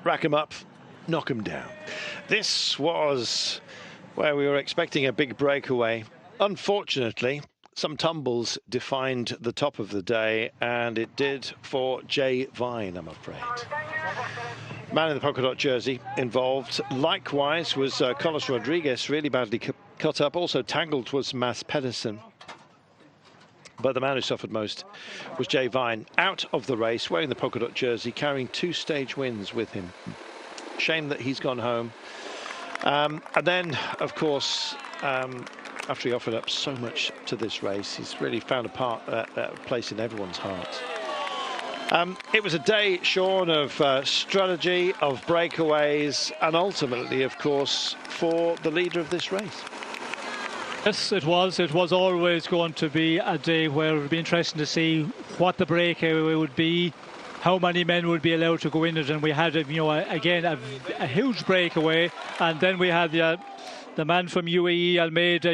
rack 'em up, knock 'em down. This was where we were expecting a big breakaway. Unfortunately, some tumbles defined the top of the day, and it did for Jay Vine, I'm afraid. Man in the polka dot jersey involved. Likewise was Carlos Rodriguez, really badly cut up. Also tangled was Mads Pedersen. But the man who suffered most was Jay Vine, out of the race, wearing the polka dot jersey, carrying 2 stage wins with him. Shame that he's gone home. And then, of course, after he offered up so much to this race, he's really found a place in everyone's hearts. It was a day, Sean, of strategy, of breakaways, and ultimately, of course, for the leader of this race. Yes, it was. It was always going to be a day where it would be interesting to see what the breakaway would be, how many men would be allowed to go in it, and we had, again, a huge breakaway, and then we had the man from UAE, Almeida,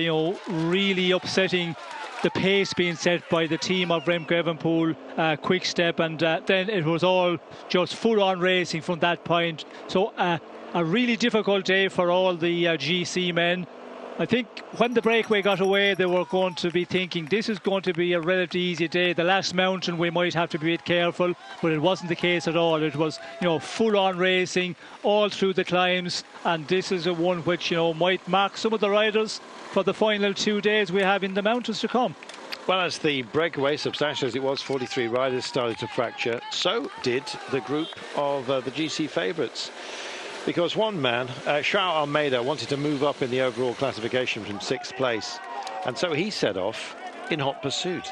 really upsetting the pace being set by the team of Remco Evenepoel, Quick Step, and then it was all just full-on racing from that point. So a really difficult day for all the GC men. I think when the breakaway got away, they were going to be thinking this is going to be a relatively easy day. The last mountain we might have to be a bit careful, but it wasn't the case at all. It was, full-on racing all through the climbs, and this is a one which, might mark some of the riders for the final 2 days we have in the mountains to come. Well, as the breakaway, substantial as it was, 43 riders started to fracture, so did the group of the GC favourites. Because one man, João Almeida, wanted to move up in the overall classification from 6th place. And so he set off in hot pursuit.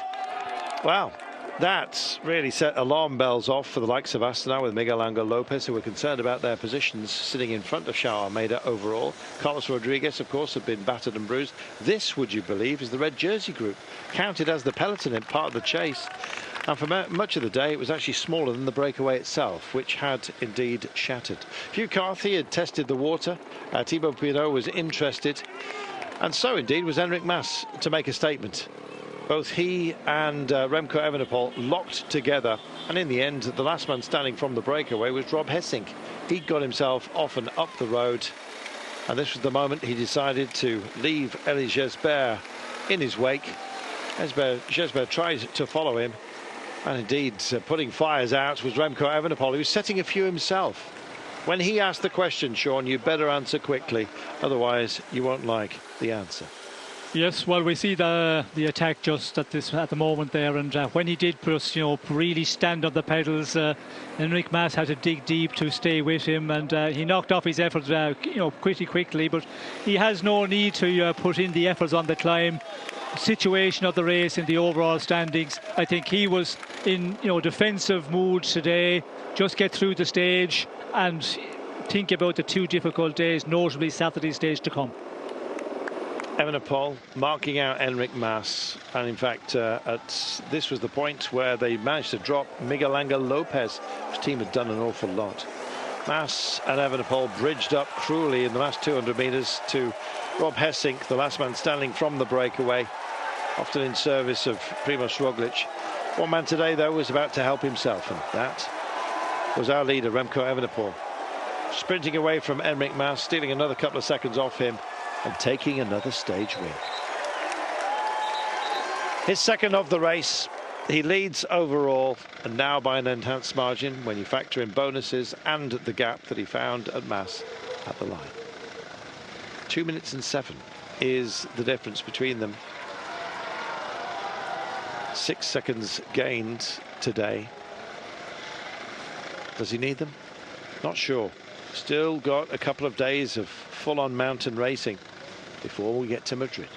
Wow, that really set alarm bells off for the likes of Astana with Miguel Angel Lopez, who were concerned about their positions sitting in front of João Almeida overall. Carlos Rodriguez, of course, had been battered and bruised. This, would you believe, is the red jersey group, counted as the peloton in part of the chase. And for much of the day, it was actually smaller than the breakaway itself, which had indeed shattered. Hugh Carthy had tested the water. Thibaut Pinot was interested. And so, indeed, was Enric Mas to make a statement. Both he and Remco Evenepoel locked together. And in the end, the last man standing from the breakaway was Rob Hessink. He got himself off and up the road. And this was the moment he decided to leave Elie Gesbert in his wake. Gesbert tried to follow him. And indeed, putting fires out was Remco Evenepoel. He was setting a few himself. When he asked the question, Sean, you better answer quickly, otherwise you won't like the answer. Yes, well, we see the attack just at the moment there, and when he did really stand on the pedals, Enric Mas had to dig deep to stay with him, and he knocked off his efforts pretty quickly, but he has no need to put in the efforts on the climb. Situation of the race in the overall standings, I think he was in defensive mood today. Just get through the stage and think about the 2 difficult days, notably Saturday's stage to come. Evenepoel marking out Enric Mas, and in fact this was the point where they managed to drop Miguel Angel Lopez, whose team had done an awful lot. Mas and Evenepoel bridged up cruelly in the last 200 metres to Rob Hessink, the last man standing from the breakaway, often in service of Primož Roglič. One man today, though, was about to help himself, and that was our leader, Remco Evenepoel. Sprinting away from Enric Mas, stealing another couple of seconds off him, and taking another stage win. His second of the race. He leads overall, and now by an enhanced margin when you factor in bonuses and the gap that he found at Mas at the line. 2 minutes and 7 is the difference between them. 6 seconds gained today. Does he need them? Not sure. Still got a couple of days of full-on mountain racing before we get to Madrid.